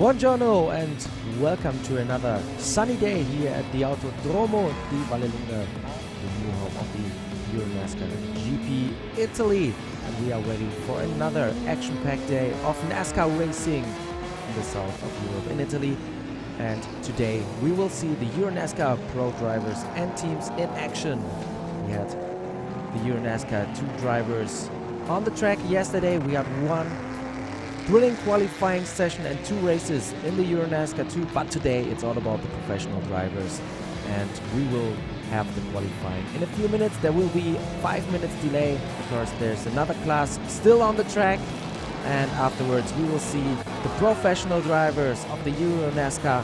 Buongiorno and welcome to another sunny day here at the Autodromo di Vallelunga, the new home of the EuroNASCAR GP Italy. And we are ready for another action-packed day of NASCAR racing in the south of Europe in Italy. And today we will see the EuroNASCAR Pro drivers and teams in action. We had the EuroNASCAR 2 drivers on the track yesterday. We had one thrilling qualifying session and 2 races in the EuroNASCAR 2, but today it's all about the professional drivers, and we will have the qualifying in a few minutes. There will be 5 minutes delay because there's another class still on the track, and afterwards we will see the professional drivers of the EuroNASCAR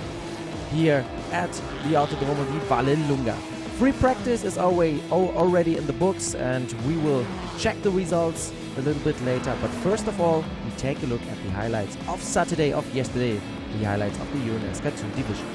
here at the Autodromo di Vallelunga. Free practice is already in the books, and we will check the results a little bit later. But first of all, we take a look at the highlights of yesterday, the highlights of the EuroNASCAR 2 division.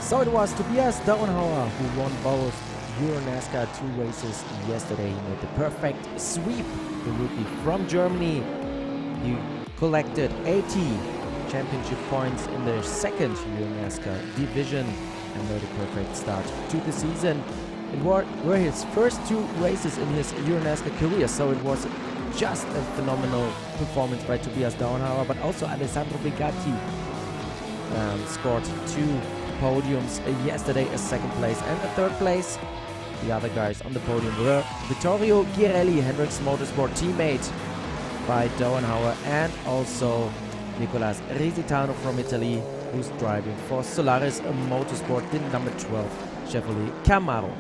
So it was Tobias Dauenhauer who won both EuroNASCAR 2 races yesterday. He made the perfect sweep, the rookie from Germany. He collected 80 championship points in the second EuroNASCAR division and made a perfect start to the season. It were his first 2 races in his EuroNASCAR career, so it was just a phenomenal performance by Tobias Dauenhauer, but also Alessandro Begatti scored 2 podiums yesterday, a 2nd place and a 3rd place. The other guys on the podium were Vittorio Ghirelli, Hendrix Motorsport teammate by Dauenhauer, and also Nicolas Risitano from Italy, who's driving for Solaris Motorsport, the number 12 Chevrolet Camaro.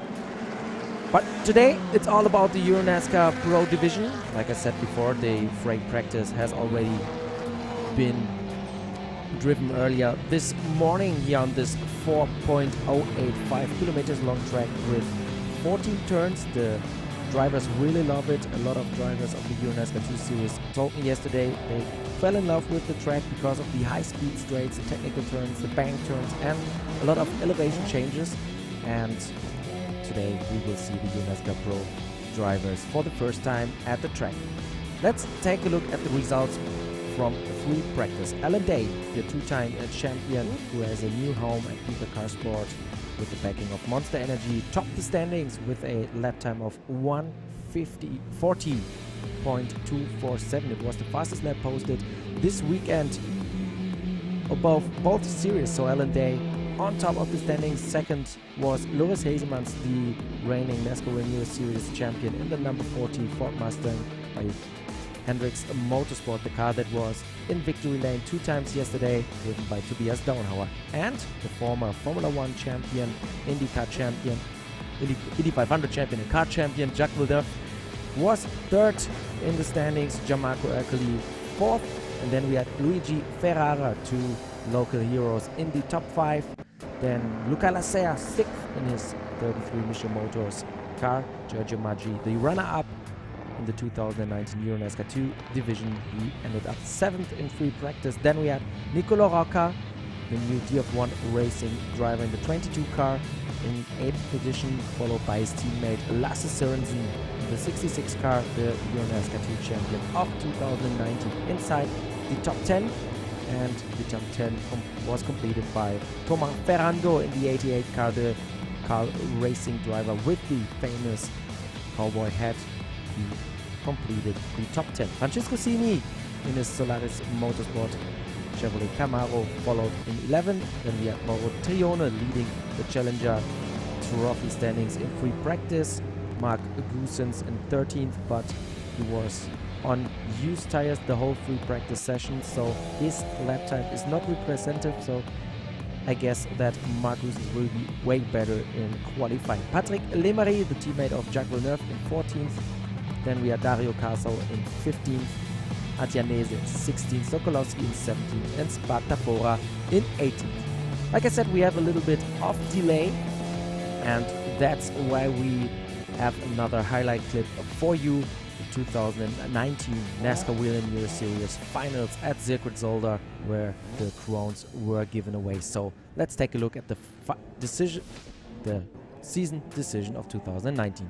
But today it's all about the EuroNASCAR Pro division. Like I said before, the free practice has already been driven earlier this morning here on this 4.085 kilometers long track with 14 turns. The drivers really love it. A lot of drivers of the EuroNASCAR 2 Series told me yesterday they fell in love with the track because of the high-speed straights, the technical turns, the bank turns, and a lot of elevation changes. And today we will see the EuroNASCAR Pro drivers for the first time at the track. Let's take a look at the results from free practice. Alan Day, the two-time champion who has a new home at Peter Car Sport with the backing of Monster Energy, topped the standings with a lap time of 1:40.247. It was the fastest lap posted this weekend above both series. So Alan Day on top of the standings. Second was Loris Hazemans, the reigning NASCAR Whelen Euro Series champion in the number 40 Ford Mustang by Hendricks Motorsport, the car that was in victory lane 2 times yesterday, driven by Tobias Downhauer. And the former Formula 1 champion, IndyCar champion, Indy 500 champion and car champion, Jacques Villeneuve, was third in the standings, Gianmarco Ercoli fourth, and then we had Luigi Ferrara, 2 local heroes in the top 5. Then Luca Lasea, 6th in his 33 Michelin Motors car, Giorgio Maggi, the runner-up in the 2019 EuroNASCAR 2 division. He ended up 7th in free practice. Then we had Nicolo Rocca, the new DF1 racing driver in the 22 car, in 8th position, followed by his teammate Lasse Sørensen in the 66 car, the EuroNASCAR 2 champion of 2019, inside the top 10. And the top 10 was completed by Thomas Ferrando in the 88 car, the car racing driver with the famous cowboy hat. He completed the top 10. Francesco Sini in his Solaris Motorsport Chevrolet Camaro followed in 11. Then we had Mauro Trione leading the Challenger Trophy standings in free practice. Mark Goosens in 13th, but he was on used tires the whole free practice session, so his lap time is not representative. So I guess that Mark Goosens will be way better in qualifying. Patrick Lemery, the teammate of Jacques Villeneuve, in 14th. Then we had Dario Casal in 15th, Atianese in 16th, Sokolowski in 17th, and Spartapora in 18th. Like I said, we have a little bit of delay, and that's why we have another highlight clip for you. The 2019 NASCAR Whelen Euro Series finals at Circuit Zolder, where the crowns were given away. So let's take a look at the season decision of 2019.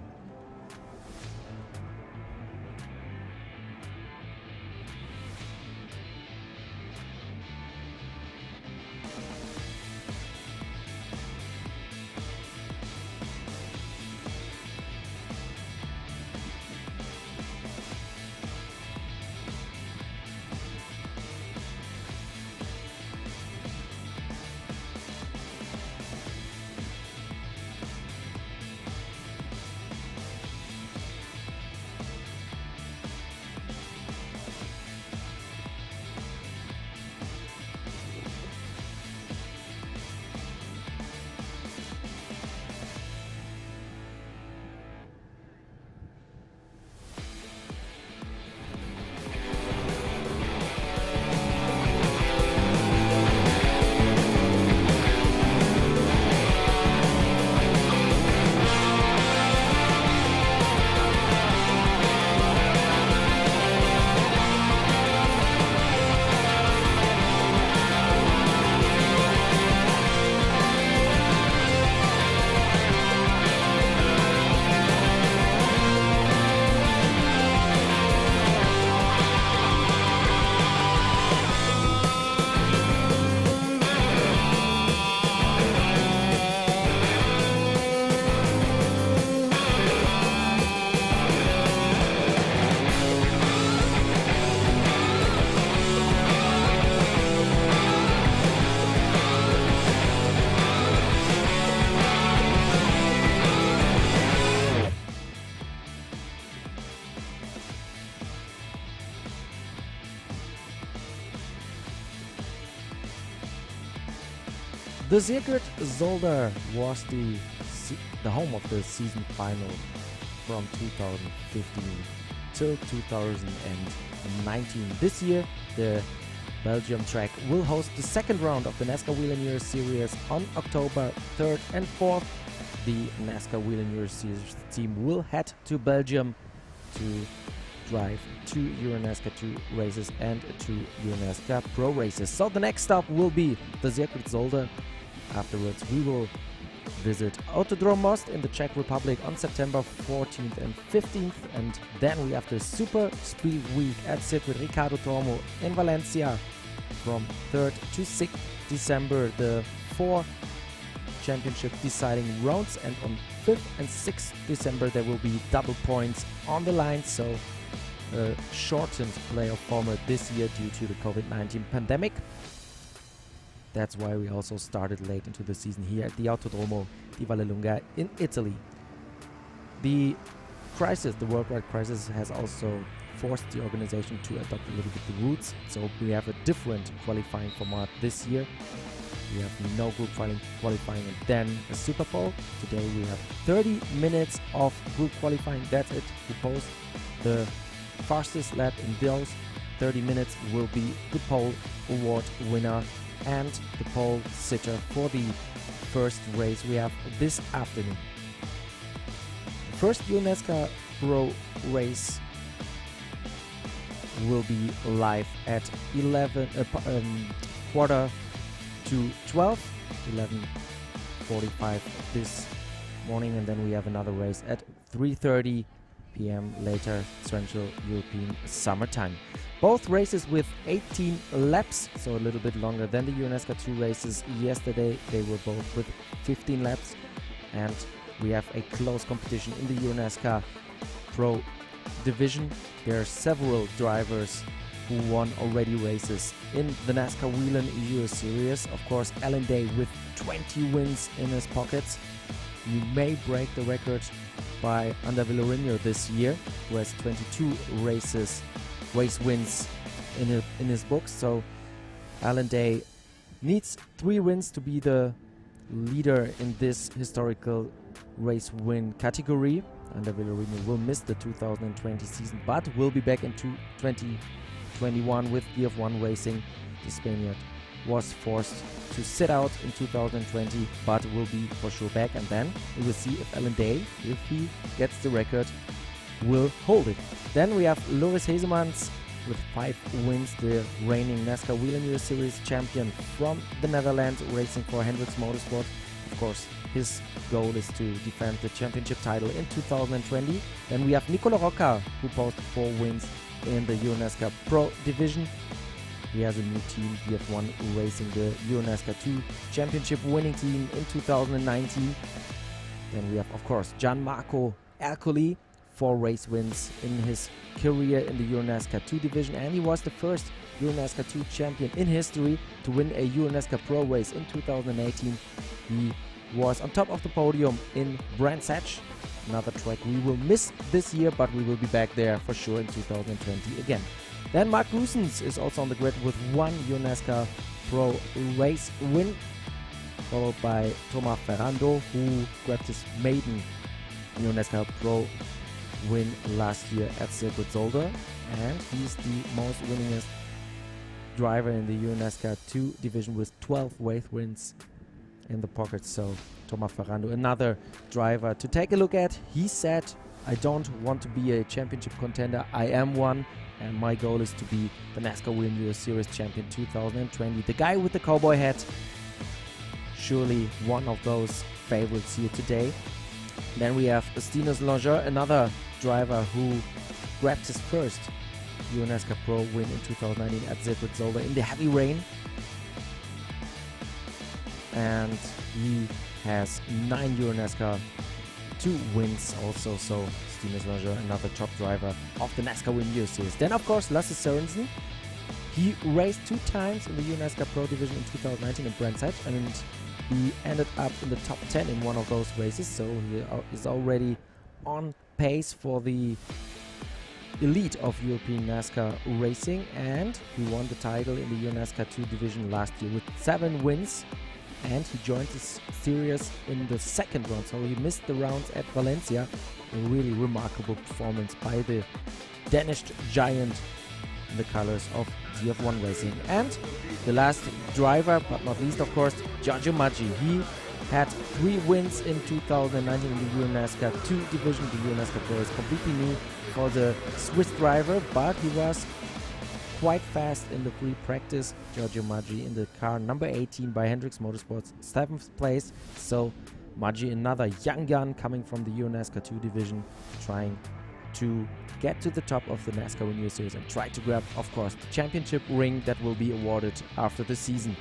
The Circuit Zolder was the home of the season final from 2015 till 2019. This year, the Belgium track will host the second round of the NASCAR Whelen Euro Series on October 3rd and 4th. The NASCAR Whelen Euro Series team will head to Belgium to drive 2 EuroNASCAR 2 races and 2 EuroNASCAR Pro races. So the next stop will be the Circuit Zolder. Afterwards we will visit Autodromo in the Czech Republic on September 14th and 15th, and then we have the Super Speed Week at Circuit Ricardo Tormo in Valencia from 3rd to 6th December, the 4 championship deciding rounds, and on 5th and 6th December there will be double points on the line, so a shortened playoff format this year due to the COVID-19 pandemic. That's why we also started late into the season here at the Autodromo di Vallelunga in Italy. The crisis, the worldwide crisis, has also forced the organization to adopt a little bit the roots. So we have a different qualifying format this year. We have no group qualifying and then a Super Pole. Today we have 30 minutes of group qualifying. That's it. We post the fastest lap in those 30 minutes will be the pole award winner and the pole sitter for the first race we have this afternoon. The first EuroNASCAR Pro race will be live at 11:45 this morning, and then we have another race at 3:30 p.m. later, Central European summertime. Both races with 18 laps, so a little bit longer than the EuroNASCAR 2 races yesterday. They were both with 15 laps, and we have a close competition in the EuroNASCAR Pro division. There are several drivers who won already races in the NASCAR Whelen Euro Series. Of course, Alan Day with 20 wins in his pockets. You may break the record by Ander Villarino this year, who has 22 race wins in his books. So Alan Day needs 3 wins to be the leader in this historical race win category. Ander Villarino will miss the 2020 season, but will be back in 2021 with DF1 Racing. The Spaniard was forced to sit out in 2020, but will be for sure back, and then we will see if Alan Day, if he gets the record, will hold it. Then we have Loris Hesemans with 5 wins, the reigning NASCAR Whelen Euro Series champion from the Netherlands, racing for Hendricks Motorsport. Of course, his goal is to defend the championship title in 2020. Then we have Nicola Rocca, who posted 4 wins in the EuroNASCAR Pro division. He has a new team, DF1 Racing, the EuroNASCAR 2 championship winning team in 2019. Then we have, of course, Gianmarco Ercoli, 4 race wins in his career in the EuroNASCAR 2 division, and he was the first EuroNASCAR 2 champion in history to win a EuroNASCAR Pro race in 2018. He was on top of the podium in Brands Hatch, another track we will miss this year, but we will be back there for sure in 2020 again. Then Mark Goosens is also on the grid with 1 EuroNASCAR Pro race win, followed by Thomas Ferrando, who grabbed his maiden EuroNASCAR Pro win last year at Circuit Zolder, and he's the most winningest driver in the EuroNASCAR 2 division with 12 race wins in the pocket. So Thomas Ferrando, another driver to take a look at. He said, "I don't want to be a championship contender, I am one, and my goal is to be the NASCAR Whelen Euro Series champion 2020. The guy with the cowboy hat, surely one of those favorites here today. Then we have Stinus Langer, another driver who grabbed his first EuroNASCAR Pro win in 2019 at Circuit Zolder in the heavy rain. And he has 9 EuroNASCAR 2 wins also, so Stinus Langer, another top driver of the NASCAR Whelen Euro Series. Then, of course, Lasse Sørensen. He raced 2 times in the EuroNASCAR Pro division in 2019 in Brands Hatch, and he ended up in the top 10 in one of those races, so he is already on pace for the elite of European NASCAR racing, and he won the title in the EuroNASCAR 2 division last year with 7 wins, and he joined the series in the second round, so he missed the rounds at Valencia. A really remarkable performance by the Danish giant in the colors of DF1 Racing. And the last driver, but not least, of course, Giorgio Maggi. He had 3 wins in 2019 in the EuroNASCAR 2 division. The EuroNASCAR Pro is completely new for the Swiss driver, but he was quite fast in the free practice. Giorgio Maggi in the car number 18 by Hendrix Motorsports, 7th place. So Maggi, another young gun coming from the EuroNASCAR 2 division, trying to get to the top of the NASCAR Whelen Euro Series and try to grab, of course, the championship ring that will be awarded after the season.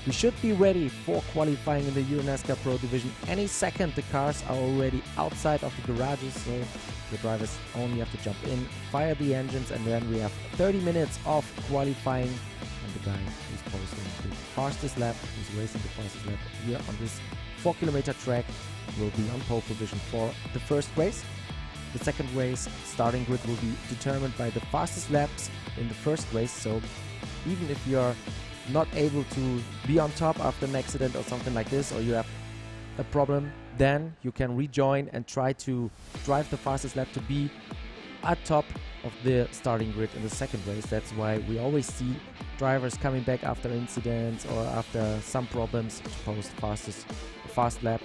We should be ready for qualifying in the EuroNASCAR Pro division any second. The cars are already outside of the garages, so the drivers only have to jump in, fire the engines, and then we have 30 minutes of qualifying. And the guy who's posting the fastest lap, who's racing the fastest lap here on this 4-kilometer track, will be on pole position for the first race. The second race starting grid will be determined by the fastest laps in the first race, so even if you're not able to be on top after an accident or something like this, or you have a problem, then you can rejoin and try to drive the fastest lap to be at top of the starting grid in the second race. That's why we always see drivers coming back after incidents or after some problems to post fast lap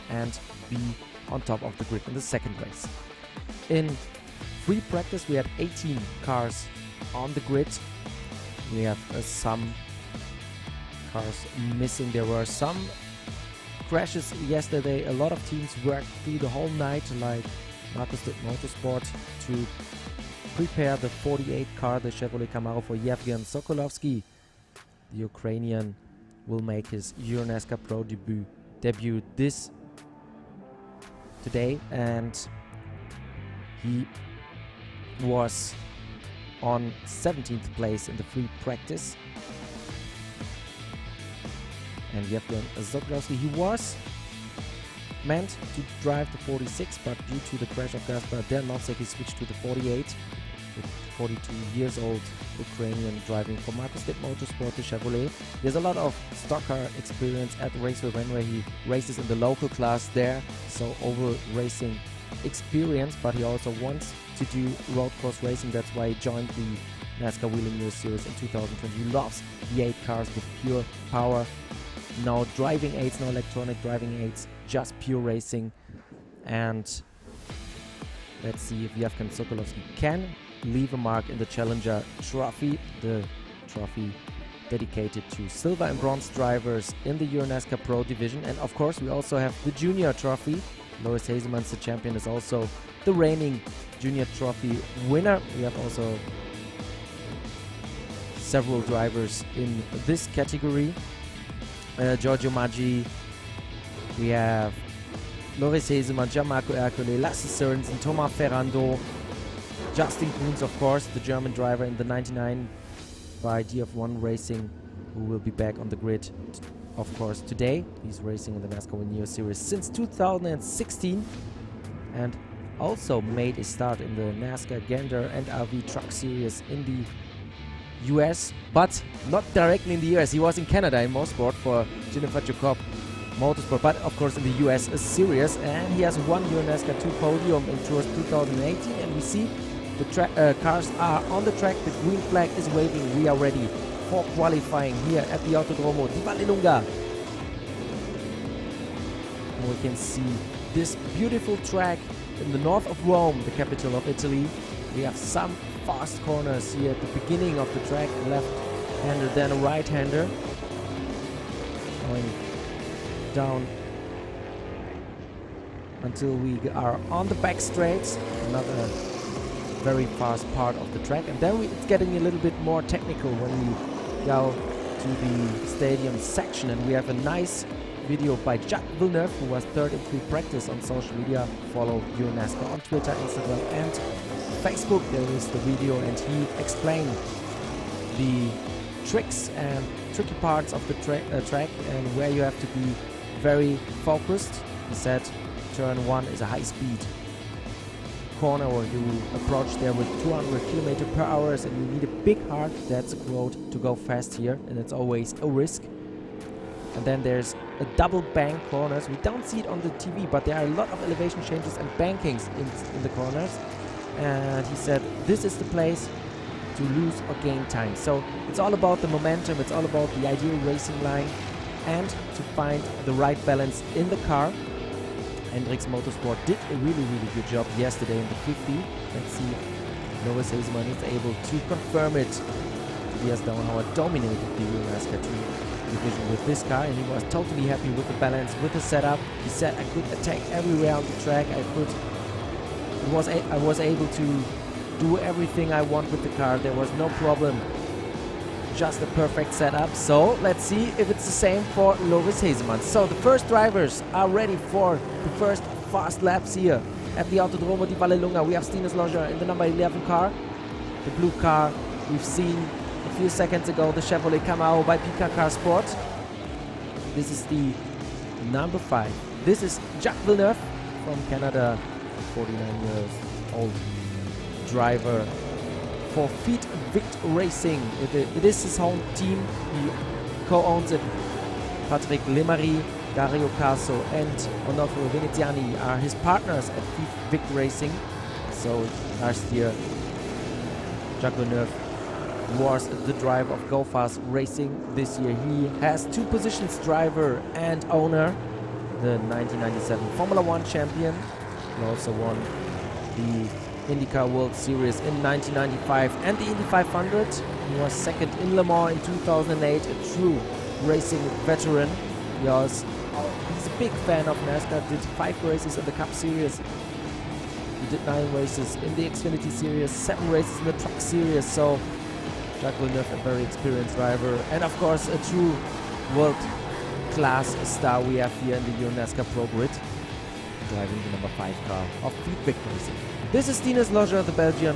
and be on top of the grid in the second race. In free practice we had 18 cars on the grid. We have some cars missing. There were some crashes yesterday. A lot of teams worked through the whole night, like Marcus did Motorsport, to prepare the 48 car, the Chevrolet Camaro, for Yevgen Sokolovsky. The Ukrainian will make his EuroNASCAR Pro debut this today, and he was on 17th place in the free practice. And Yevgen Sokolovsky, he was meant to drive the 46, but due to the crash of Gaspar Dernovsek, he switched to the 48. The 42-years-old Ukrainian driving for Marcus Ditt Motorsport, the Chevrolet. There's a lot of stock car experience at Raceville where he races in the local class there, so over racing experience, but he also wants to do road course racing. That's why he joined the NASCAR Whelen Euro Series in 2020. He loves V8 cars with pure power. No driving aids, no electronic driving aids, just pure racing. And let's see if Yevgen Sokolovsky can leave a mark in the Challenger Trophy, the trophy dedicated to silver and bronze drivers in the EuroNASCAR Pro division. And of course we also have the Junior Trophy. Loris Hasemans, the champion, is also the reigning Junior Trophy winner. We have also several drivers in this category. Giorgio Maggi, we have Loris Hasemans, Gianmarco Ercole, Lasse Sørensen, Thomas Ferrando, Justin Kunz, of course, the German driver in the 99 by DF1 Racing, who will be back on the grid, of course, today. He's racing in the NASCAR Whelen Euro Series since 2016 and also made a start in the NASCAR Gander and RV Truck Series in the US, but not directly in the US. He was in Canada in Motorsport for Jennifer Jacob Motorsport, but of course in the US series, and he has won EuroNASCAR 2 podium in Tours 2018. And we see the cars are on the track. The green flag is waving. We are ready for qualifying here at the Autodromo di Vallelunga. And we can see this beautiful track in the north of Rome, the capital of Italy. We have some fast corners here at the beginning of the track, left-hander, then a right-hander, going down until we are on the back straights, another very fast part of the track, and then it's getting a little bit more technical when we go to the stadium section. And we have a nice video by Jacques Villeneuve, who was third in free practice on social media. Follow EuroNASCAR on Twitter, Instagram and Facebook. There is the video, and he explained the tricks and tricky parts of the track and where you have to be very focused. He said turn 1 is a high-speed corner, or you approach there with 200 km/h, and you need a big heart, that's a quote, to go fast here, and it's always a risk. And then there's a double bank corners. We don't see it on the TV, but there are a lot of elevation changes and bankings in the corners. and he said this is the place to lose or gain time. So it's all about the momentum, it's all about the ideal racing line and to find the right balance in the car. Hendrix Motorsport did a really good job yesterday in the 50. Let's see if Loris Haseman is able to confirm it. Tobias Dauenhauer dominated the EuroNASCAR 2 division with this car, and he was totally happy with the balance, with the setup. He said, I could attack everywhere on the track. I was able to do everything I want with the car. There was no problem. Just a perfect setup. So let's see if it's the same for Loris Haseman. So the first drivers are ready for the first fast laps here at the Autodromo di Vallelunga. We have Stinus Loger in the number 11 car. The blue car we've seen a few seconds ago, the Chevrolet Camaro by PKK Sport. This is the number 5. This is Jacques Villeneuve from Canada, 49 years old driver for Feed Vict Racing. It is his home team. He co-owns it. Patrick Lemery, Dario Caso and Onofrio Veneziani are his partners at Feed Vict Racing. So last year Jacques Villeneuve was the driver of Go Fast Racing. This year he has 2 positions, driver and owner. The 1997 Formula 1 champion. He also won the IndyCar World Series in 1995 and the Indy 500. He was second in Le Mans in 2008, a true racing veteran. He's a big fan of NASCAR, did 5 races in the Cup Series. He did 9 races in the Xfinity Series, 7 races in the Truck Series. So Jacques Villeneuve, a very experienced driver, and of course a true world-class star we have here in the EuroNASCAR Pro Grid, driving the number 5 car of Feed Vict Racing. This is Stinus Loger, the Belgian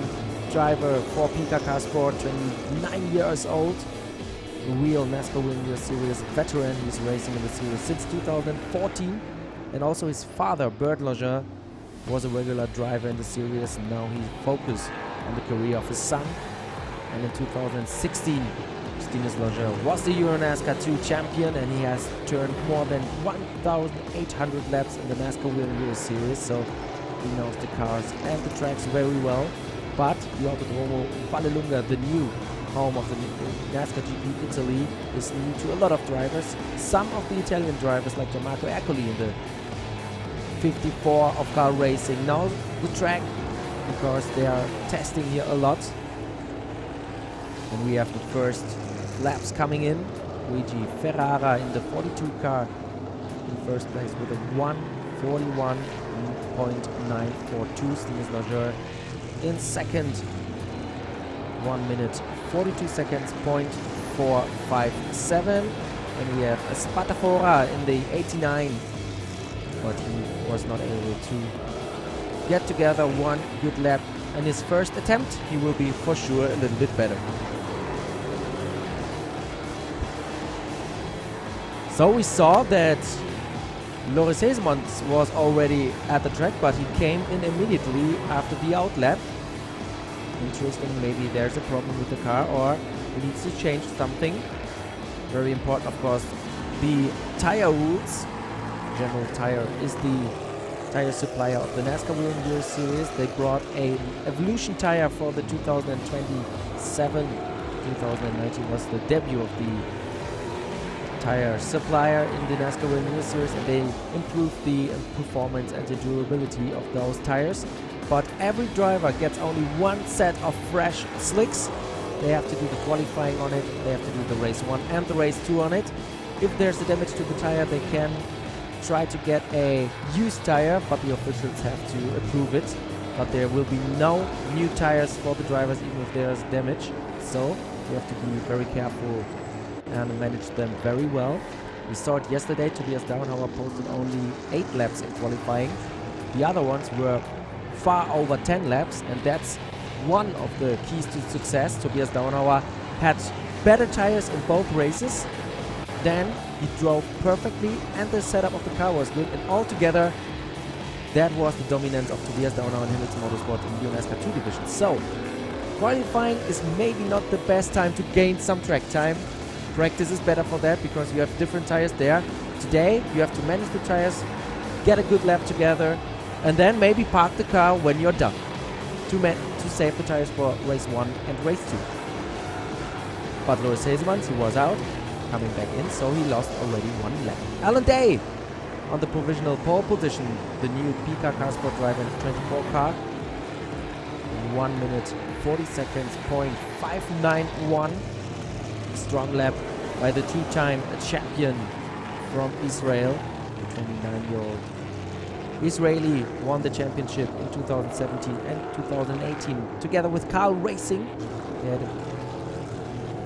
driver for PKK Sport, 29 years old. A real NASCAR Whelen Euro Series veteran. He's racing in the series since 2014. And also his father, Bert Loger, was a regular driver in the series. Now he focused on the career of his son. And in 2016, Stinus Loger was the EuroNASCAR 2 champion, and he has turned more than 1,800 laps in the NASCAR Whelen Euro Series. So he knows the cars and the tracks very well. But the Autodromo Vallelunga, the new home of the NASCAR GP Italy, is new to a lot of drivers. Some of the Italian drivers like Marco Ercoli in the 54 of car racing know the track because they are testing here a lot. And we have the first laps coming in. Luigi Ferrara in the 42 car in first place with a 1:41.942. Stinus Loger in second, 1 minute 42 seconds, .457. And we have Spatafora in the 89, but he was not able to get together one good lap. In his first attempt, he will be for sure a little bit better. So we saw that Loris Haseman was already at the track, but he came in immediately after the outlap. Interesting, maybe there's a problem with the car or he needs to change something. Very important, of course, the tire rules. General Tire is the tire supplier of the NASCAR Whelen Euro Series. They brought a Evolution tire for the 2027. 2019 was the debut of the tire supplier in the NASCAR Whelen Euro Series, and they improved the performance and the durability of those tires. But every driver gets only one set of fresh slicks. They have to do the qualifying on it, they have to do the race 1 and the race 2 on it. If there's a damage to the tire, they can try to get a used tire, but the officials have to approve it. But there will be no new tires for the drivers even if there's damage. So you have to be very careful and manage them very well. We saw it yesterday. Tobias Dauenhauer posted only 8 laps in qualifying. The other ones were far over 10 laps, and that's one of the keys to success. Tobias Dauenhauer had better tires in both races. Then he drove perfectly and the setup of the car was good, and altogether that was the dominance of Tobias Dauenhauer and Hendrix Motorsport in the NASCAR 2 division. So qualifying is maybe not the best time to gain some track time. Practice is better for that because you have different tires there. Today you have to manage the tires, get a good lap together, and then maybe park the car when you're done. to save the tires for race 1 and race 2. But Loris Hazelmans, he was out, coming back in, so he lost already 1 lap. Alan Day on the provisional pole position, the new PK Car Sport driver in the 24 car. 1 minute 40 seconds, .591. Strong lap by the two-time champion from Israel. The 29-year-old Israeli won the championship in 2017 and 2018 together with Carl Racing. They had a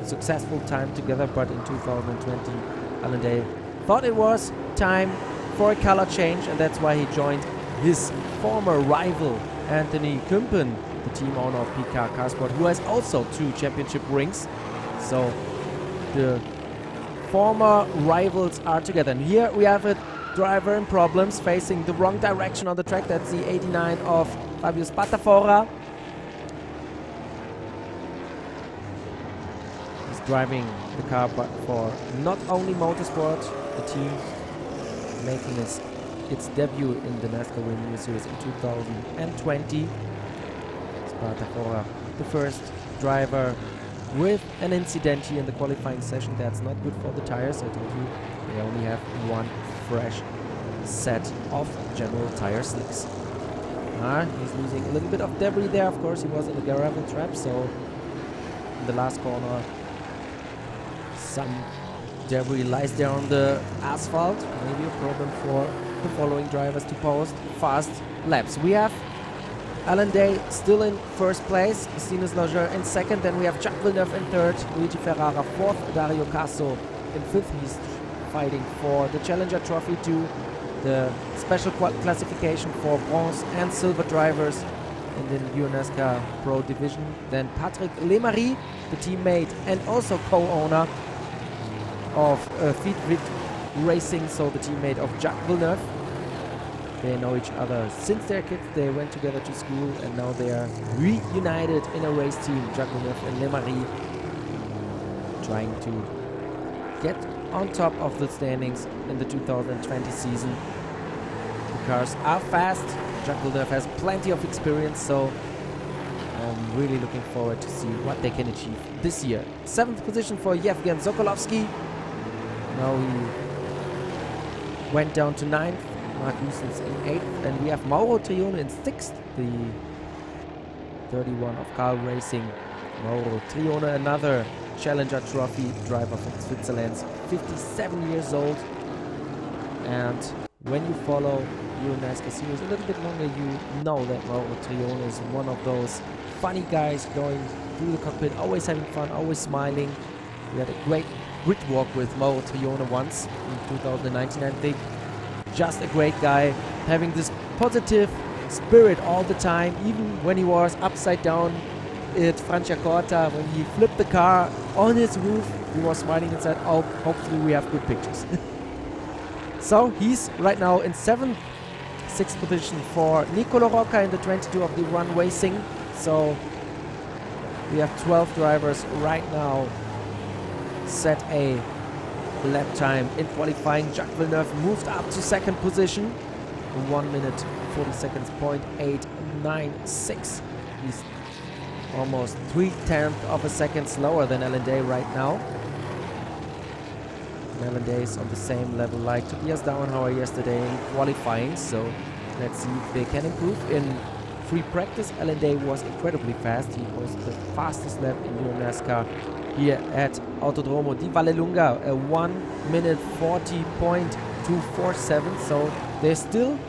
successful time together, but in 2020 Alan Day thought it was time for a color change, and that's why he joined his former rival Anthony Kumpen, the team owner of PK Car Sport, who has also 2 championship rings. So the former rivals are together. And here we have a driver in problems, facing the wrong direction on the track. That's the 89 of Fabio Spadafora. He's driving the car but for Not Only Motorsport, the team making its debut in the NASCAR Whelen Euro Series in 2020. Spadafora, the first driver with an incident here in the qualifying session. That's not good for the tires. I told you they only have 1 fresh set of general tire slicks. He's losing a little bit of debris there. Of course, he was in the gravel trap, so in the last corner some debris lies there on the asphalt. Maybe a problem for the following drivers to post fast laps. We have Alan Day still in first place, Sinus Lager in second, then we have Jacques Villeneuve in third, Luigi Ferrara fourth, Dario Casso in fifth. He's fighting for the Challenger Trophy too, the special classification for bronze and silver drivers in the EuroNASCAR Pro division. Then Patrick Lemarie, the teammate and also co-owner of Fitbit Racing, so the teammate of Jacques Villeneuve. They know each other since they're kids. They went together to school and now they are reunited in a race team. Jacques Villeneuve and Lemarie trying to get on top of the standings in the 2020 season. The cars are fast. Jacques Villeneuve has plenty of experience, so I'm really looking forward to see what they can achieve this year. 7th position for Yevgen Sokolovsky. Now he went down to 9th. Mark Houston's in 8th, and we have Mauro Trione in 6th, the 31 of Carl Racing. Mauro Trione, another Challenger Trophy driver from Switzerland, 57 years old. And when you follow EuroNASCAR Series a little bit longer, you know that Mauro Trione is one of those funny guys going through the cockpit, always having fun, always smiling. We had a great grid walk with Mauro Trione once in 2019, I think. Just a great guy, having this positive spirit all the time, even when he was upside down at Franciacorta, when he flipped the car on his roof, he was smiling and said, oh, hopefully we have good pictures. So he's right now in 7th, 6th position for Nicolo Rocca in the 22 of the Run Racing. So we have 12 drivers right now set a lap time in qualifying. Jacques Villeneuve moved up to 2nd position, 1 minute 40 seconds, .896. He's almost 3/10 of a second slower than Alan Day right now. And Alan Day is on the same level like Tobias Dauenhauer yesterday in qualifying, so let's see if they can improve. In free practice, Alan Day was incredibly fast. He was the fastest lap in EuroNASCAR here at Autodromo di Vallelunga, a 1 minute 40.247. So there's still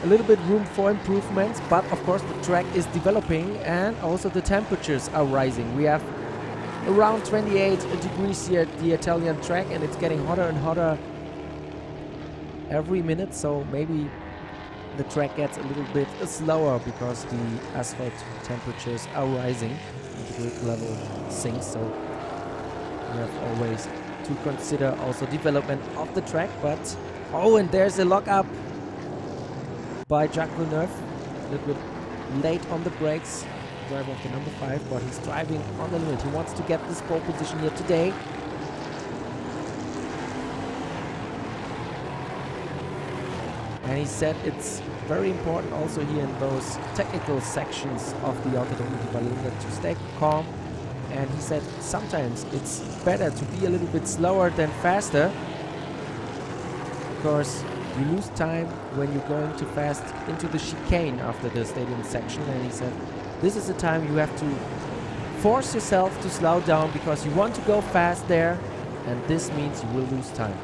a little bit room for improvements, but of course the track is developing and also the temperatures are rising. We have around 28 degrees here at the Italian track, and it's getting hotter and hotter every minute, so maybe the track gets a little bit slower because the asphalt temperatures are rising. The grid level sinks, so we have always to consider also development of the track. But oh, and there's a lock-up by Jacques Villeneuve, a little bit late on the brakes, driver of the number 5, but he's driving on the limit. He wants to get this pole position here today. And he said it's very important also here in those technical sections of the Autodromo di Vallelunga to stay calm. And he said sometimes it's better to be a little bit slower than faster, because you lose time when you're going too fast into the chicane after the stadium section. And he said this is the time you have to force yourself to slow down, because you want to go fast there, and this means you will lose time.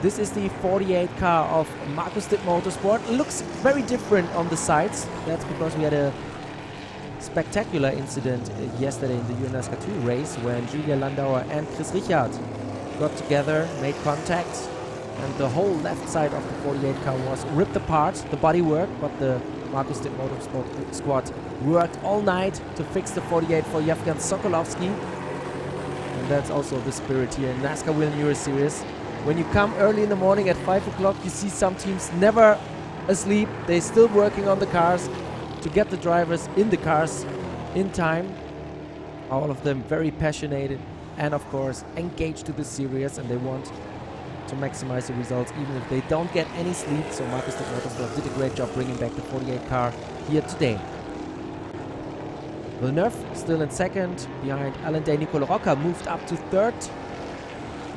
This is the 48 car of Markus Dipp Motorsport. Looks very different on the sides. That's because we had a spectacular incident yesterday in the EuroNASCAR 2 race when Julia Landauer and Chris Richard got together, made contact, and the whole left side of the 48 car was ripped apart. The body worked, but the Markus Dipp Motorsport squad worked all night to fix the 48 for Yevgen Sokolovsky. And that's also the spirit here in NASCAR Whelen Euro Series. When you come early in the morning at 5 o'clock, you see some teams never asleep. They're still working on the cars to get the drivers in the cars in time. All of them very passionate and of course engaged to the series, and they want to maximize the results even if they don't get any sleep. So Markus Dipp Motorsport did a great job bringing back the 48 car here today. Villeneuve still in second, behind Alan Day. Nicolo Rocca moved up to third,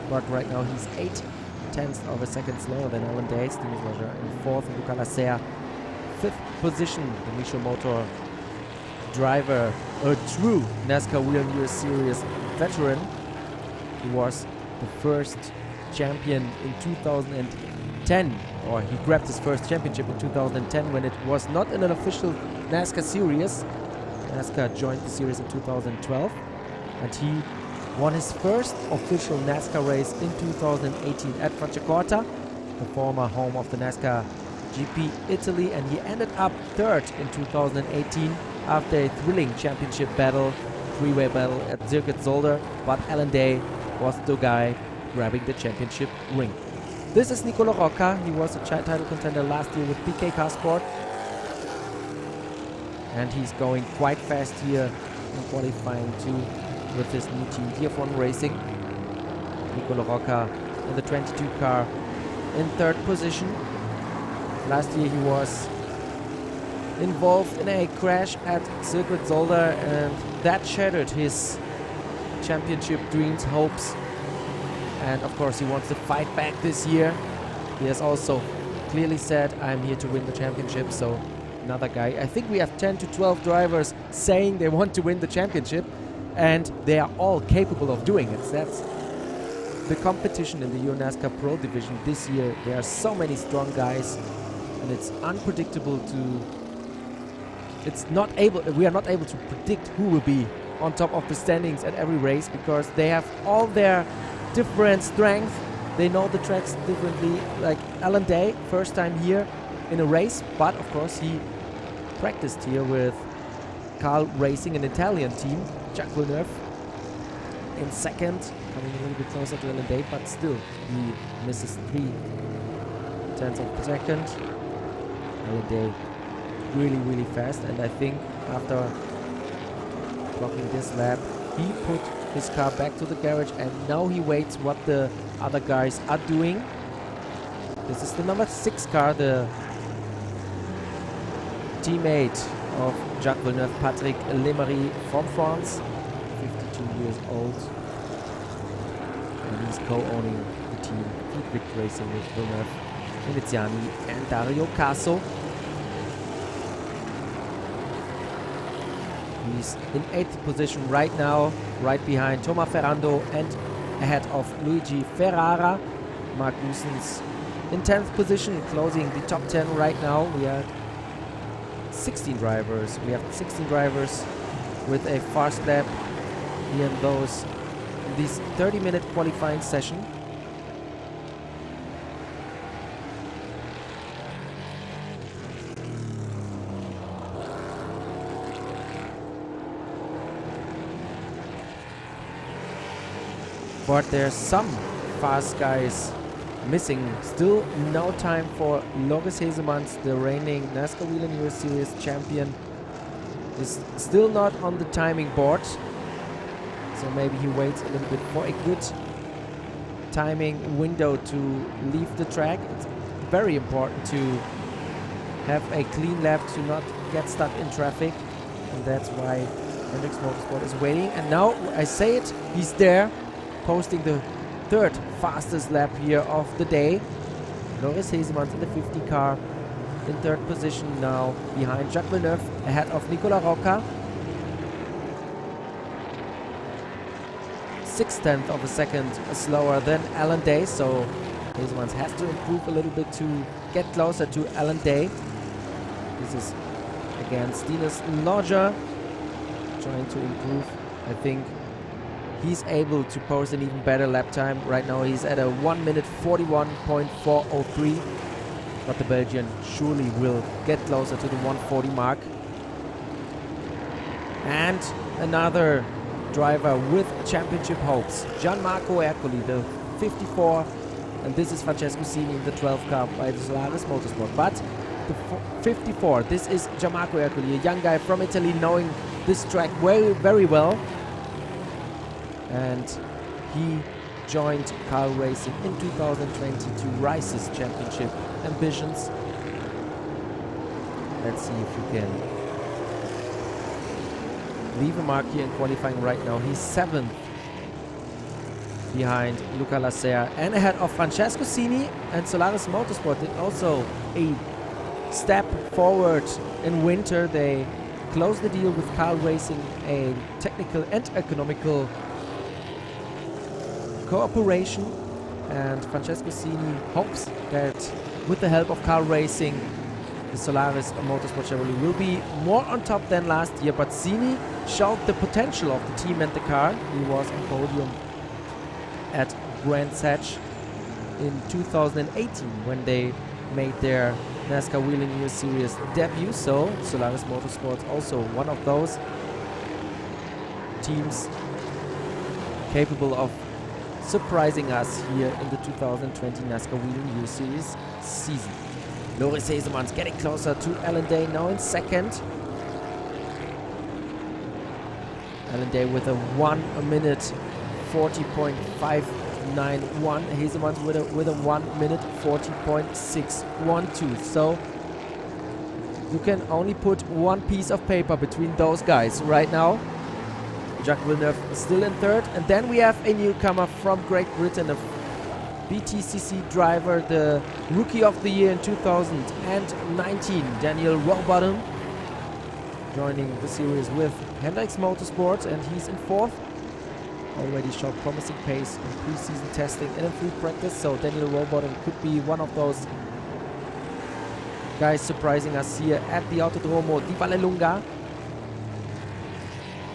but right now he's 0.8 of a second slower than Alan Day. Steven Roger in fourth, Luca Lasser fifth position. The Micho Motor driver, a true NASCAR Whelen Euro Series veteran. He was the first champion in 2010, or he grabbed his first championship in 2010 when it was not in an official NASCAR series. NASCAR joined the series in 2012, and he won his first official NASCAR race in 2018 at Franciacorta, the former home of the NASCAR GP Italy, and he ended up third in 2018 after a thrilling championship battle, three-way battle at Circuit Zolder, but Alan Day was the guy grabbing the championship ring. This is Nicolo Rocca. He was a title contender last year with PK Car Sport, and he's going quite fast here in qualifying too with his new team TF1 Racing. Nicolo Rocca in the 22 car in third position. Last year he was involved in a crash at Circuit Zolder, and that shattered his championship dreams, hopes, and of course he wants to fight back this year. He has also clearly said, I'm here to win the championship. So another guy, I think we have 10 to 12 drivers saying they want to win the championship, and they are all capable of doing it. That's the competition in the EuroNASCAR Pro division this year. There are so many strong guys, and it's unpredictable to... we are not able to predict who will be on top of the standings at every race, because they have all their different strengths. They know the tracks differently. Like Alan Day, first time here in a race, but of course he practiced here with Carl Racing, an Italian team. Jacques Villeneuve in second, coming a little bit closer to Alan Day, but still he misses 0.3 of a second. Alan Day really fast, and I think after blocking this lap he put his car back to the garage, and now he waits what the other guys are doing. This is the number 6 car, the teammate of Jacques Villeneuve, Patrick Lemery from France, 52 years old, and he's co-owning the team Feedvic Racing with Villeneuve, Veneziani and Dario Caso. He's in 8th position right now, right behind Thomas Ferrando and ahead of Luigi Ferrara. Mark Goossens in 10th position, closing the top 10 right now. We had 16 drivers. We have 16 drivers with a fast lap here in this 30-minute qualifying session. But there's some fast guys missing. Still no time for Loris Hesemans, the reigning NASCAR Whelen Euro Series champion. Is still not on the timing board. So maybe he waits a little bit for a good timing window to leave the track. It's very important to have a clean lap to not get stuck in traffic, and that's why Hendrix Motorsport is waiting. And now I say it, he's there, posting the third fastest lap here of the day. Loris Hesemans in the 50 car in third position now, behind Jacques Villeneuve, ahead of Nicolas Rocca. 0.6 of a second slower than Alan Day, so Hesemans has to improve a little bit to get closer to Alan Day. This is again Stinus Lodger trying to improve. I think he's able to post an even better lap time. Right now he's at a 1 minute 41.403, but the Belgian surely will get closer to the 140 mark. And another driver with championship hopes, Gianmarco Ercoli, the 54, and this is Francesco Sini in the 12 car by the Solaris Motorsport. But the 54, this is Gianmarco Ercoli, a young guy from Italy, knowing this track very, very well. And he joined Car Racing in 2020 to rise his championship ambitions. Let's see if he can leave a mark here in qualifying right now. He's 7th behind Luca Lasser and ahead of Francesco Sini, and Solaris Motorsport did also a step forward in winter. They closed the deal with Car Racing, a technical and economical cooperation, and Francesco Sini hopes that with the help of Car Racing, the Solaris Motorsport Chevrolet will be more on top than last year. But Sini showed the potential of the team and the car. He was on podium at Brands Hatch in 2018 when they made their NASCAR Whelen Euro Series debut. So Solaris Motorsports also one of those teams capable of surprising us here in the 2020 NASCAR Whelen Euro Series season. Loris Hesemans getting closer to Alan Day now in second. Alan Day with a 1 minute 40.591. Hesemans with a 1 minute 40.612. So you can only put one piece of paper between those guys right now. Jacques Villeneuve still in third, and then we have a newcomer from Great Britain, a BTCC driver, the Rookie of the Year in 2019, Daniel Rowbottom, joining the series with Hendrix Motorsport, and he's in fourth. Already showed promising pace in pre-season testing and in free practice, so Daniel Rowbottom could be one of those guys surprising us here at the Autodromo di Vallelunga.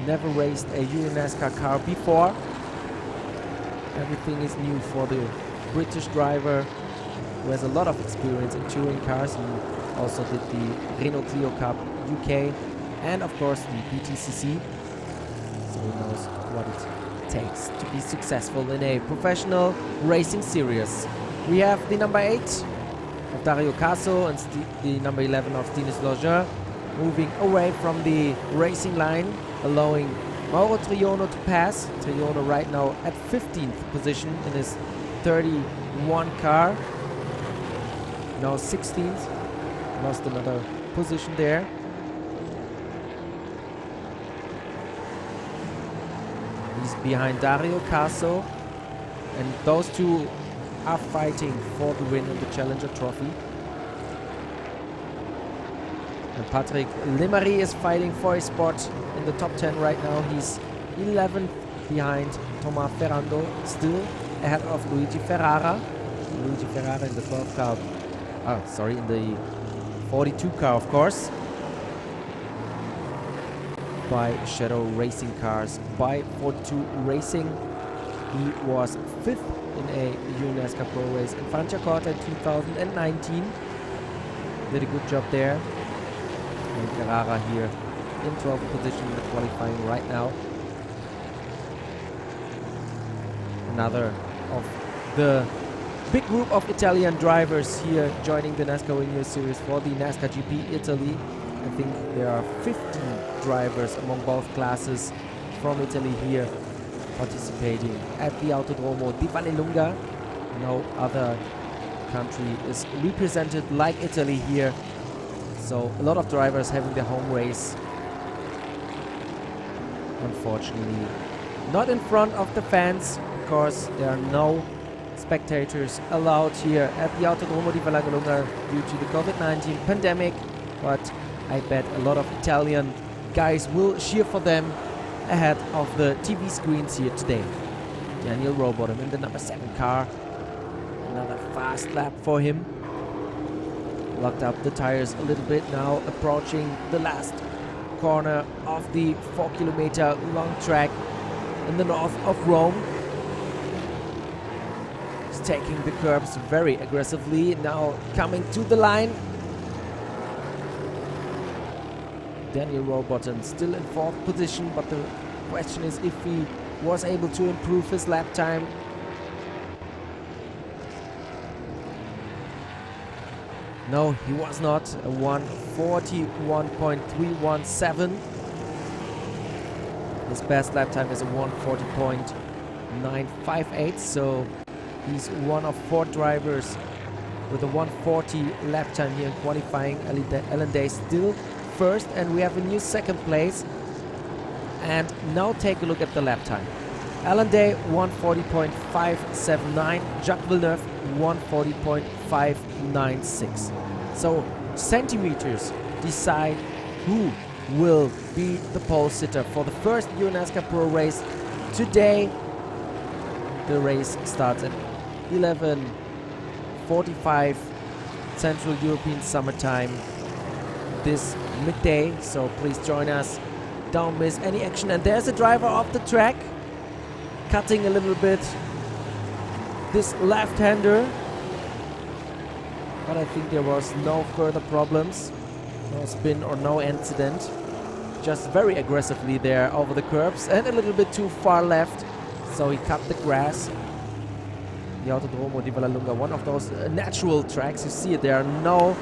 Never raced a EuroNASCAR car before. Everything is new for the British driver who has a lot of experience in touring cars. He also did the Renault Clio Cup UK and of course the BTCC, so he knows what it takes to be successful in a professional racing series. We have the number 8 of Dario Caso and the number 11 of Stinus Lodger moving away from the racing line, allowing Mauro Triono to pass. Triono right now at 15th position in his 31 car. Now 16th. Lost another position there. He's behind Dario Caso. And those two are fighting for the win in the Challenger Trophy. And Patrick Lemery is fighting for a spot in the top 10 right now. He's 11th behind Thomas Ferrando, still ahead of Luigi Ferrara. Luigi Ferrara in the 12 car. In the 42 car, of course. By Shadow Racing Cars. By 42 Racing. He was 5th in a EuroNASCAR Pro race in Franciacorta in 2019. Did a good job there. And Ferrara here in 12th position in the qualifying right now. Another of the big group of Italian drivers here joining the NASCAR Whelen Euro Series for the NASCAR GP Italy. I think there are 15 drivers among both classes from Italy here participating at the Autodromo di Vallelunga. No other country is represented like Italy here. So a lot of drivers having their home race. Unfortunately, not in front of the fans because there are no spectators allowed here at the Autodromo di Vallelunga due to the COVID-19 pandemic. But I bet a lot of Italian guys will cheer for them ahead of the TV screens here today. Daniel Rowbottom in the number 7 car. Another fast lap for him. Locked up the tires a little bit now, approaching the last corner of the 4-kilometer long track in the north of Rome. He's taking the curbs very aggressively, now coming to the line. Daniel Rowbottom still in 4th position, but the question is if he was able to improve his lap time. No, he was not. A 1:41.317. His best lap time is a 1:40.958, so he's one of 4 drivers with a 1:40 lap time here in qualifying. Alan Day still first, and we have a new 2nd place. And now take a look at the lap time. Alan Day 1:40.579, Jacques Villeneuve 1:40.596. So centimeters decide who will be the pole sitter for the first EuroNASCAR Pro race today. The race starts at 11:45 Central European Summer Time this midday, so please join us. Don't miss any action. And there's a driver off the track, cutting a little bit. This left-hander. But I think there was no further problems. No spin or no incident. Just very aggressively there over the curbs and a little bit too far left. So he cut the grass. The Autodromo di Vallelunga, one of those natural tracks. You see it, there are no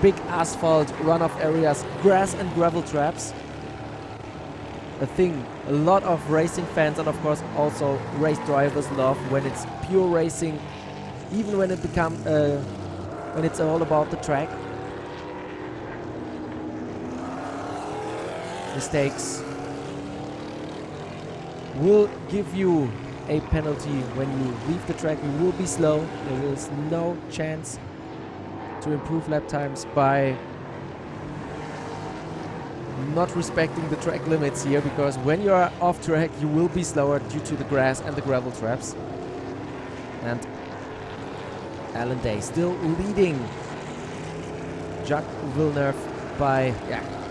big asphalt runoff areas, grass and gravel traps. A thing a lot of racing fans and of course also race drivers love when it's pure racing, even when when it's all about the track. Mistakes will give you a penalty when you leave the track. You will be slow. There is no chance to improve lap times by not respecting the track limits here, because when you are off track you will be slower due to the grass and the gravel traps. And Alan Day still leading Jacques Villeneuve by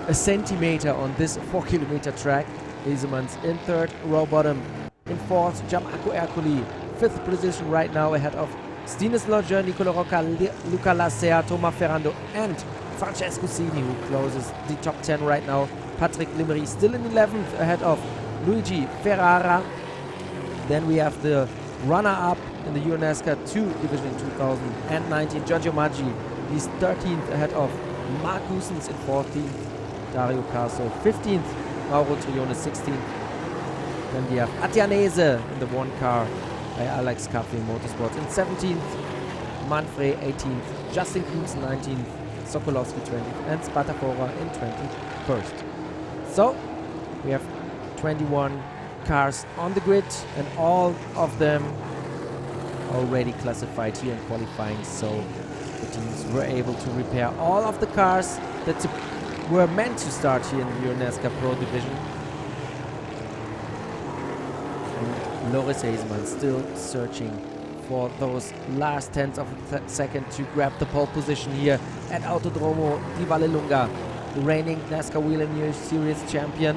a centimeter on this 4-kilometer track. Isemans in 3rd, Rowbottom in 4th, Gianmarco Ercoli 5th position right now ahead of Stines Lodger, Nicolo Rocca, Luca Lasea, Thomas Ferrando and Francesco Sini, who closes the top 10 right now. Patrick Limery still in 11th ahead of Luigi Ferrara. Then we have the runner-up in the EuroNASCAR 2 division in 2019, Giorgio Maggi. He's 13th ahead of Mark Goossens in 14th, Dario Caso 15th, Mauro Trione 16th. Then we have Attianese in the 1 car by Alex Cafe Motorsports in 17th, Manfred 18th, Justin Kuhns 19th, Sokolowski 20th and Spartafora in 21st. So we have 21 cars on the grid and all of them already classified here in qualifying, so the teams were able to repair all of the cars that were meant to start here in the EuroNASCAR Pro division. And Loris Haseman still searching for those last tenths of a second to grab the pole position here at Autodromo di Vallelunga. The reigning NASCAR Whelen Euro Series champion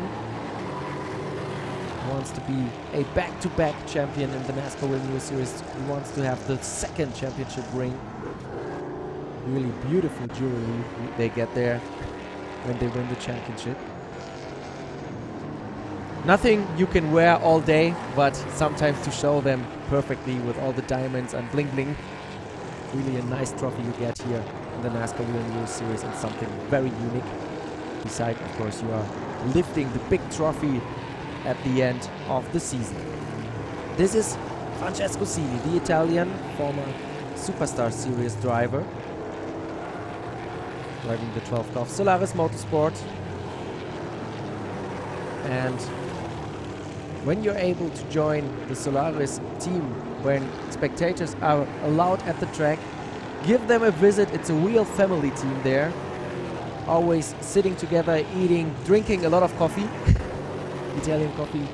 wants to be a back-to-back champion in the NASCAR Whelen Euro Series. He wants to have the 2nd championship ring. Really beautiful jewelry they get there when they win the championship. Nothing you can wear all day, but sometimes to show them perfectly with all the diamonds and bling bling. Really a nice trophy you get here in the NASCAR Whelen Euro Series, and something very unique. Besides, of course, you are lifting the big trophy at the end of the season. This is Francesco Sili, the Italian former Superstar Series driver, driving the 12 car of Solaris Motorsport. And when you're able to join the Solaris team, when spectators are allowed at the track, give them a visit. It's a real family team there. Always sitting together, eating, drinking a lot of coffee. Italian coffee,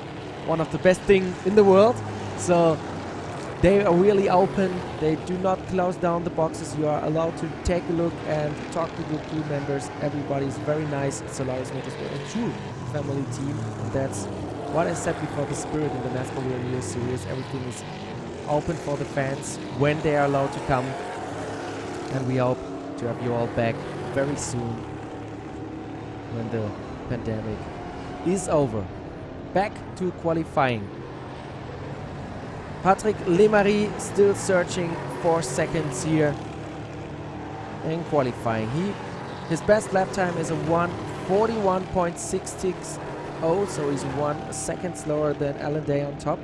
one of the best things in the world. So they are really open. They do not close down the boxes. You are allowed to take a look and talk to the crew members. Everybody is very nice. Solaris Motorsport, a true family team. And that's what I said before, the spirit in the NASCAR Whelen Euro Series. Everything is open for the fans when they are allowed to come. And we hope to have you all back very soon when the pandemic is over. Back to qualifying. Patrick Lemarie still searching for seconds here in qualifying. His best lap time is a 1:41.660, so he's 1 second slower than Alan Day on top.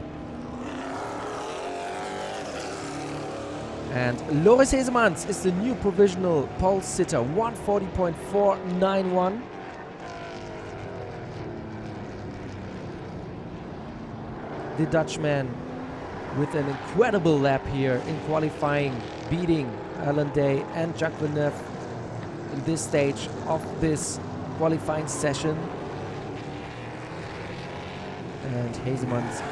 And Loris Hesemans is the new provisional pole sitter, 1:40.491. The Dutchman with an incredible lap here in qualifying, beating Alan Day and Jacques Villeneuve in this stage of this qualifying session. And Hesemans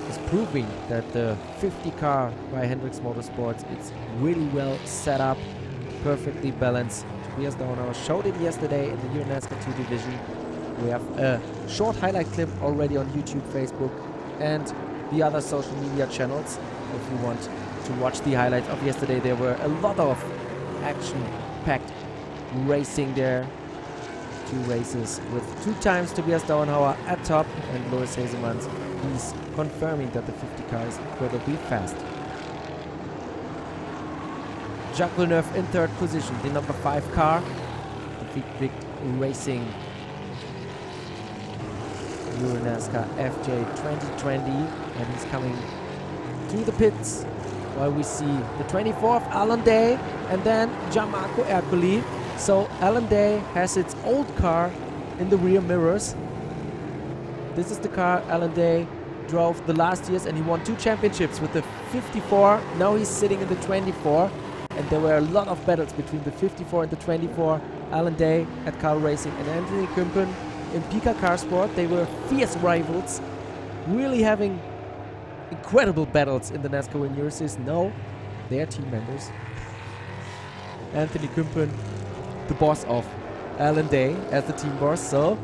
is proving that the 50 car by Hendrix Motorsports, it's really well set up, perfectly balanced. Tobias Dauenhauer showed it yesterday in the EuroNASCAR 2 division. We have a short highlight clip already on YouTube, Facebook, and the other social media channels. If you want to watch the highlights of yesterday, there were a lot of action-packed racing there. 2 races with 2 times Tobias Dauenhauer at top, and Loris Hesemans, he's confirming that the 50 car is incredibly fast. Jacques Villeneuve in 3rd position, the number 5 car, the Vic Racing EuroNASCAR FJ 2020, and he's coming to the pits while we see the 24th Alan Day and then Gianmarco Ercoli. So Alan Day has its old car in the rear mirrors. This is the car Alan Day drove the last years, and he won 2 championships with the 54. Now he's sitting in the 24, and there were a lot of battles between the 54 and the 24. Alan Day at Carl Racing and Anthony Kumpen in Pika Car Sport. They were fierce rivals, really having incredible battles in the NASCAR Whelen Euro Series. Now they are team members. Anthony Kumpen, the boss of Alan Day as the team boss. So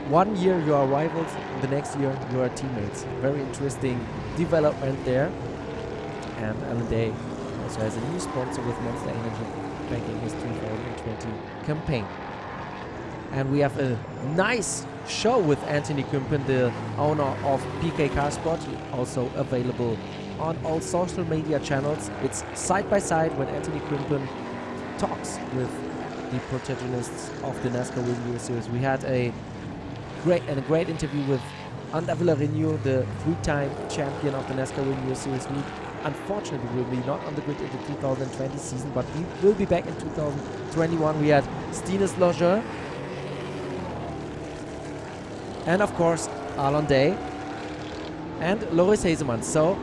1 year you are rivals, the next year you are teammates. Very interesting development there. And Alan Day also has a new sponsor with Monster Energy, backing his 2020 campaign. And we have a nice show with Anthony Kumpen, the owner of PK Car Sport, also available on all social media channels. It's side by side when Anthony Kumpen talks with the protagonists of the NASCAR Whelen Euro Series. We had a great interview with Ander Villarigno, the 3-time champion of the NASCAR Whelen Euro Series. We unfortunately will be not on the grid in the 2020 season, but we will be back in 2021. We had Stinus Loger, and of course Alan Day and Loris Hesemans. So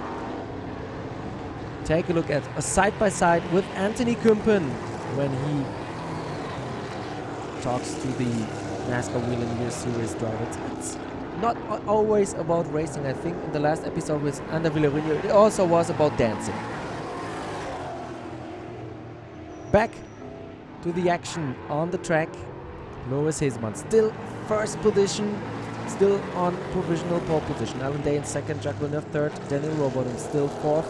take a look at a side-by-side with Anthony Kumpen when he talks to the NASCAR Whelen Euro Series drivers. It's not always about racing. I think in the last episode with Ander Villarigno it also was about dancing. Back to the action on the track. Loris Hesemans still 1st position, still on provisional pole position. Alan Day in 2nd, Jacques Villeneuve 3rd, Daniel Rowbottom still 4th,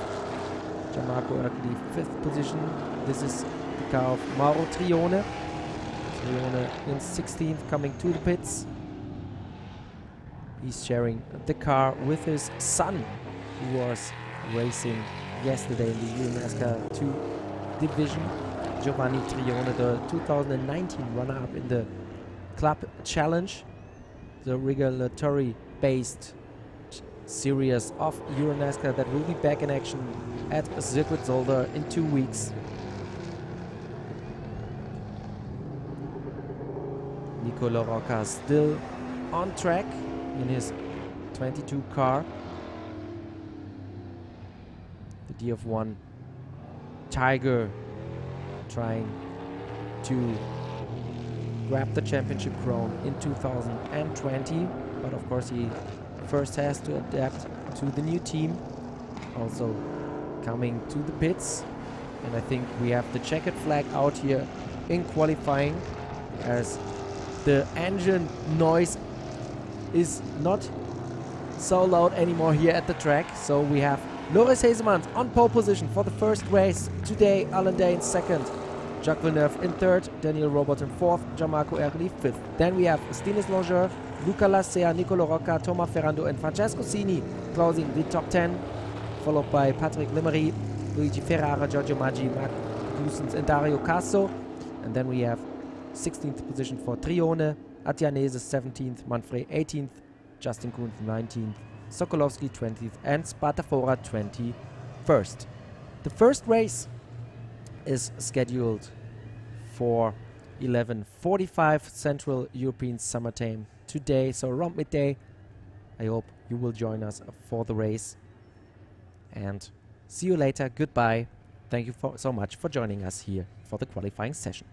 Gianmarco Ercoli 5th position. This is the car of Mauro Trione. Trione in 16th, coming to the pits. He's sharing the car with his son, who was racing yesterday in the EuroNASCAR 2 division. Giovanni Trione, the 2019 runner-up in the Club Challenge, the regulatory-based series of EuroNASCAR that will be back in action at Circuit Zolder in 2 weeks. Nico LaRocca still on track in his 22 car. The DF1 Tiger trying to grab the championship crown in 2020, but of course he first has to adapt to the new team, also coming to the pits. And I think we have the checkered flag out here in qualifying, as the engine noise is not so loud anymore here at the track. So we have Loris Hesemans on pole position for the first race today, Alan Day in second, Jacques Villeneuve in third, Daniel Robert in fourth, Gianmarco Erli fifth. Then we have Stinis Longeur, Luca Lasea, Nicolo Rocca, Thomas Ferrando and Francesco Sini closing the top 10, followed by Patrick Lemery, Luigi Ferrara, Giorgio Maggi, Mark Glusens and Dario Casso. And then we have 16th position for Trione, Atianese 17th, Manfred 18th, Justin Kuhn 19th, Sokolowski 20th and Spartafora 21st. The first race is scheduled for 11:45 Central European Summer Time today, so around midday. I hope you will join us for the race, and see you later. Goodbye. Thank you so much for joining us here for the qualifying session.